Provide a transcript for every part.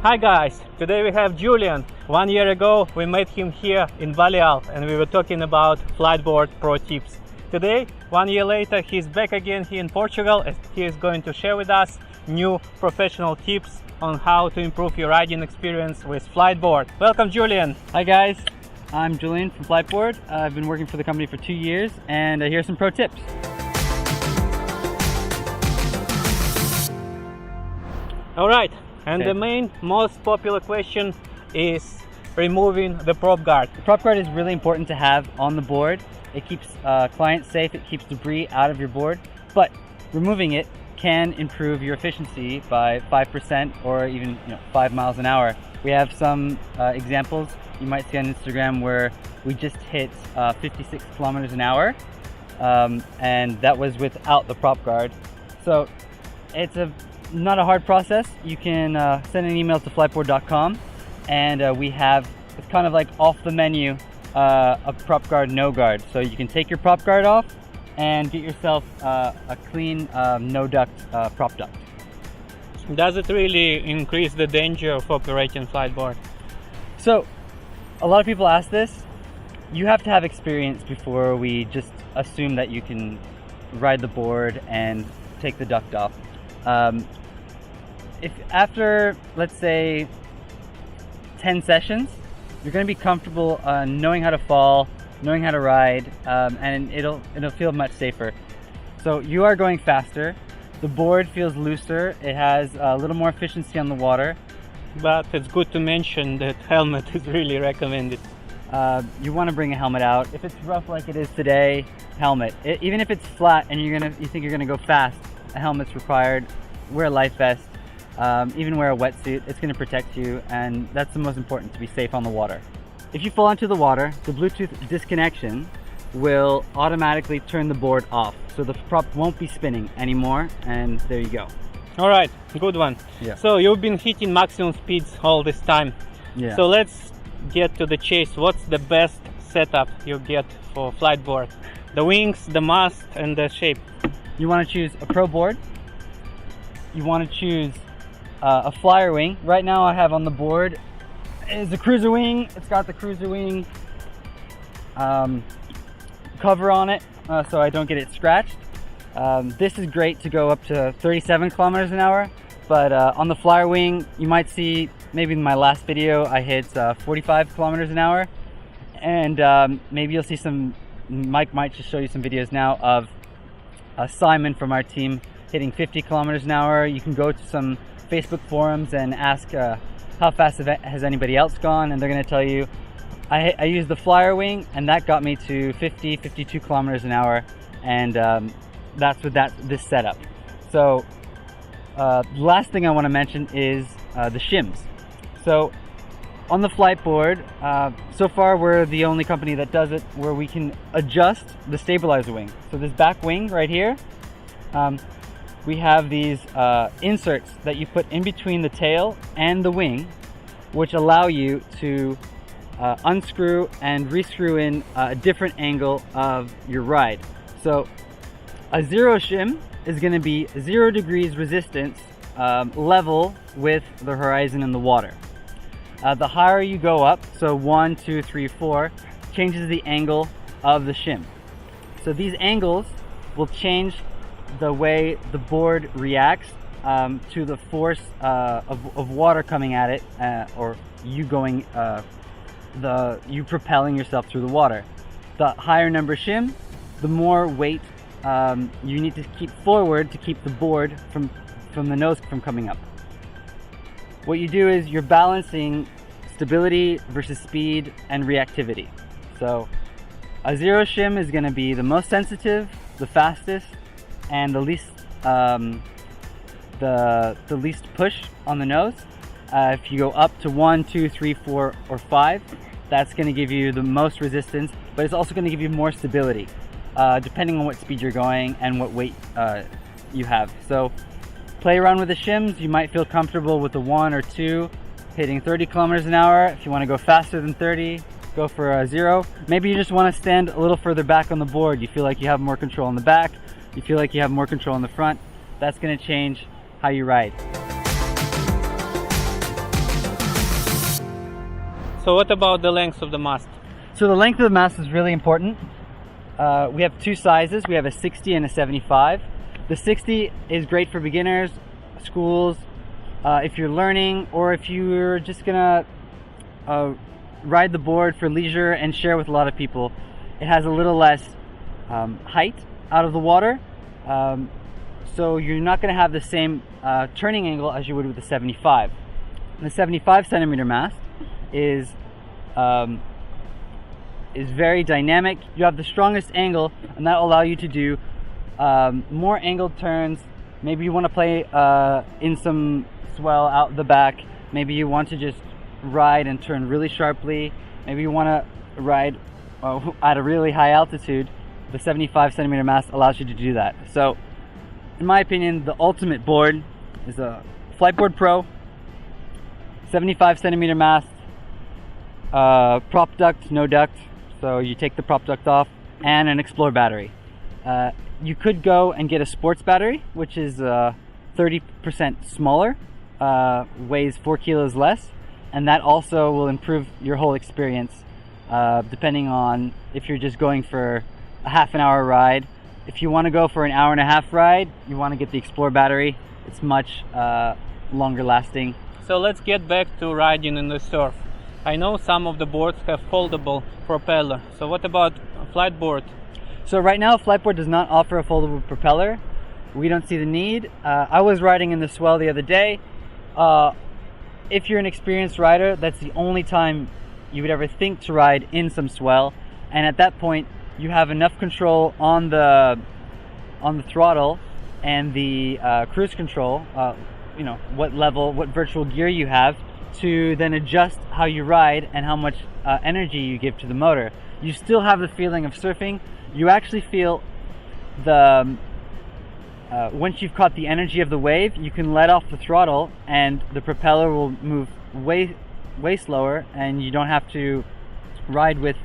Hi guys, today we have Julian. 1 year ago we met him here in Baleal and we were talking about Fliteboard pro tips. Today, 1 year later, he's back again here in Portugal and he is going to share with us new professional tips on how to improve your riding experience with Fliteboard. Welcome Julian! Hi guys, I'm Julian from Fliteboard. I've been working for the company for 2 years and here's some pro tips. Alright, and Okay. the main, most popular question is removing the prop guard. The prop guard is really important to have on the board. It keeps clients safe, it keeps debris out of your board, but removing it can improve your efficiency by 5% or even 5 miles an hour. We have some examples you might see on Instagram where we just hit 56 kilometers an hour, and that was without the prop guard. So it's not a hard process. You can send an email to fliteboard.com and we have, it's kind of like off the menu, a prop guard, no guard. So you can take your prop guard off and get yourself a clean no duct prop duct. Does it really increase the danger of operating Fliteboard? So a lot of people ask this. You have to have experience before we just assume that you can ride the board and take the duct off. If after, let's say, 10 sessions, you're going to be comfortable knowing how to fall, knowing how to ride, and it'll feel much safer. So you are going faster. The board feels looser. It has a little more efficiency on the water. But it's good to mention that helmet is really recommended. You want to bring a helmet out. If it's rough like it is today, helmet. Even if it's flat and you think you're gonna go fast, a helmet's required. Wear a life vest. Even wear a wetsuit. It's going to protect you, and that's the most important, to be safe on the water. If you fall into the water, the Bluetooth disconnection will automatically turn the board off, so the prop won't be spinning anymore, and there you go. Alright, good one. Yeah. So you've been hitting maximum speeds all this time. Yeah. So let's get to the chase. What's the best setup you get for Fliteboard? The wings, the mast, and the shape. You want to choose a pro board. You want to choose a flyer wing. Right now I have on the board is a cruiser wing. It's got the cruiser wing cover on it so I don't get it scratched. This is great to go up to 37 kilometers an hour, but on the flyer wing you might see, maybe in my last video I hit 45 kilometers an hour, and maybe you'll see Mike might just show you some videos now of Simon from our team hitting 50 kilometers an hour. You can go to some Facebook forums and ask how fast has anybody else gone, and they're going to tell you. I used the flyer wing and that got me to 52 kilometers an hour, and that's with this setup. So the last thing I want to mention is the shims. So on the Fliteboard, so far we're the only company that does it where we can adjust the stabilizer wing. So this back wing right here, we have these inserts that you put in between the tail and the wing, which allow you to unscrew and rescrew in a different angle of your ride. So a zero shim is going to be 0 degrees resistance, level with the horizon in the water. The higher you go up, so 1, 2, 3, 4, changes the angle of the shim. So these angles will change the way the board reacts to the force of water coming at it, or you going, you propelling yourself through the water. The higher number shim, the more weight you need to keep forward to keep the board from the nose from coming up. What you do is you're balancing stability versus speed and reactivity. So a zero shim is going to be the most sensitive, the fastest, and the least the least push on the nose. If you go up to 1, 2, 3, 4, or 5, that's going to give you the most resistance, but it's also going to give you more stability, depending on what speed you're going and what weight you have. So play around with the shims. You might feel comfortable with the 1 or 2 hitting 30 kilometers an hour. If you want to go faster than 30, go for a 0. Maybe you just want to stand a little further back on the board. You feel like you have more control in the back. You feel like you have more control in the front. That's going to change how you ride. So what about the length of the mast? So the length of the mast is really important. We have two sizes. We have a 60 and a 75. The 60 is great for beginners, schools, if you're learning, or if you're just gonna ride the board for leisure and share with a lot of people. It has a little less height out of the water, so you're not going to have the same turning angle as you would with the 75. The 75 centimeter mast is very dynamic. You have the strongest angle, and that will allow you to do more angled turns. Maybe you want to play in some swell out the back. Maybe you want to just ride and turn really sharply. Maybe you want to ride at a really high altitude. The 75 centimeter mast allows you to do that. So in my opinion, the ultimate board is a Fliteboard Pro, 75 centimeter mast, prop duct, no duct, so you take the prop duct off, and an Explore battery. You could go and get a sports battery, which is 30% smaller, weighs 4 kilos less, and that also will improve your whole experience, depending on if you're just going for a half an hour ride. If you want to go for an hour and a half ride, you want to get the Explore battery. It's much longer lasting. So let's get back to riding in the surf. I know some of the boards have foldable propeller. So what about a Fliteboard? So right now, Fliteboard does not offer a foldable propeller. We don't see the need. I was riding in the swell the other day. If you're an experienced rider, that's the only time you would ever think to ride in some swell, and at that point you have enough control on the throttle and the cruise control, you know, what level, what virtual gear you have, to then adjust how you ride and how much energy you give to the motor. You still have the feeling of surfing. You actually feel the once you've caught the energy of the wave, you can let off the throttle and the propeller will move way slower, and you don't have to ride with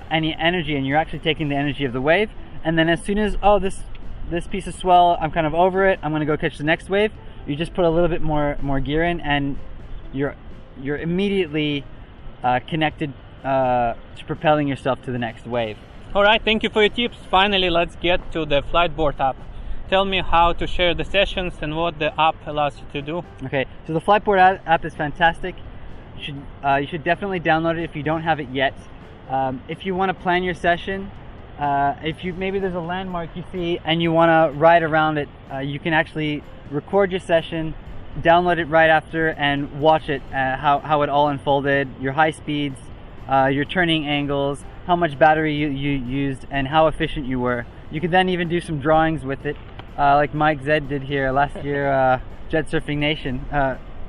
any energy, and you're actually taking the energy of the wave. And then as soon as, oh, this piece of swell, I'm kind of over it, I'm gonna go catch the next wave, you just put a little bit more gear in, and you're immediately connected to propelling yourself to the next wave. All right, thank you for your tips. Finally, let's get to the Fliteboard app. Tell me how to share the sessions and what the app allows you to do. Okay, so the Fliteboard app is fantastic. You should definitely download it if you don't have it yet. If you want to plan your session, maybe there's a landmark you see and you want to ride around it, you can actually record your session, download it right after, and watch it, how it all unfolded, your high speeds, your turning angles, how much battery you used, and how efficient you were. You can then even do some drawings with it, like Mike Zed did here last year, Jet Surfing Nation,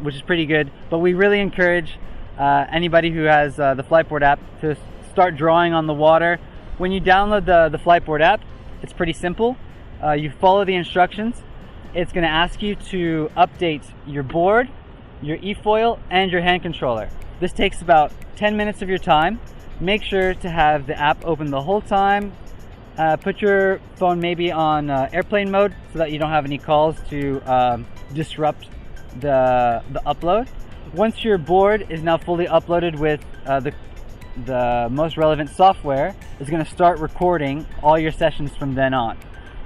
which is pretty good. But we really encourage anybody who has the Fliteboard app to start drawing on the water. When you download the Fliteboard app, it's pretty simple. You follow the instructions. It's going to ask you to update your board, your efoil, and your hand controller. This takes about 10 minutes of your time. Make sure to have the app open the whole time. Put your phone maybe on airplane mode so that you don't have any calls to disrupt the upload. Once your board is now fully uploaded with the most relevant software, it's going to start recording all your sessions from then on.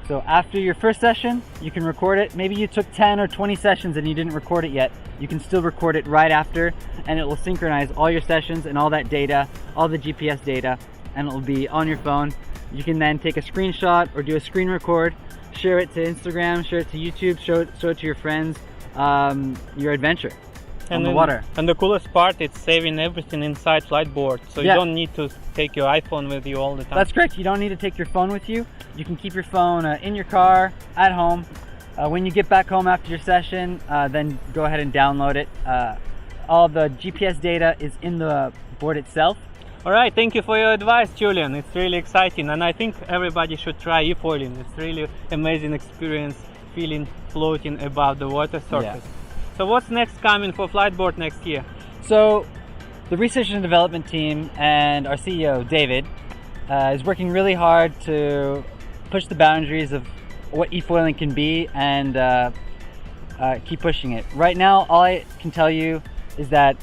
So after your first session, you can record it. Maybe you took 10 or 20 sessions and you didn't record it yet. You can still record it right after, and it will synchronize all your sessions and all that data, all the GPS data, and it will be on your phone. You can then take a screenshot or do a screen record, share it to Instagram, share it to YouTube, show it to your friends, your adventure on the water. And the coolest part, it's saving everything inside Fliteboard, so you don't need to take your iPhone with you all the time. That's correct. You don't need to take your phone with you. You can keep your phone in your car, at home. When you get back home after your session, then go ahead and download it. All the GPS data is in the board itself. All right, thank you for your advice, Julian. It's really exciting, and I think everybody should try efoiling. It's really amazing experience, feeling floating above the water surface. Yeah. So what's next coming for Fliteboard next year? So the research and development team and our CEO, David, is working really hard to push the boundaries of what efoiling can be and keep pushing it. Right now, all I can tell you is that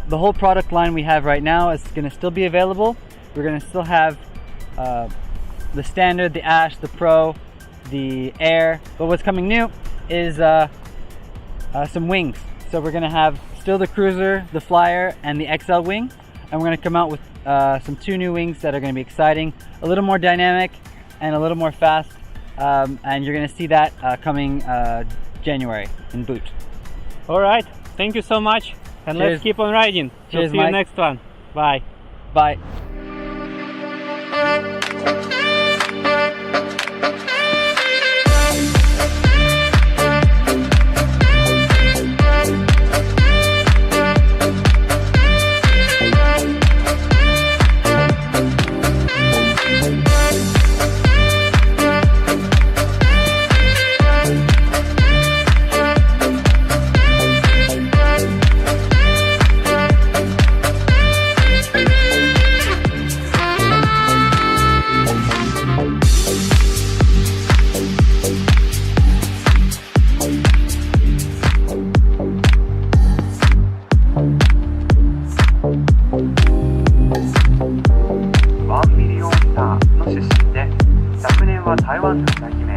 the whole product line we have right now is going to still be available. We're going to still have the standard, the Ash, the Pro, the Air, but what's coming new is some wings. So we're going to have still the Cruiser, the Flyer, and the XL wing, and we're going to come out with some 2 new wings that are going to be exciting, a little more dynamic and a little more fast, and you're going to see that coming January in boot. All right, thank you so much, and Cheers. let's keep on riding. Cheers, we'll see Mike. you next one. Bye. Bye.台湾で歌姫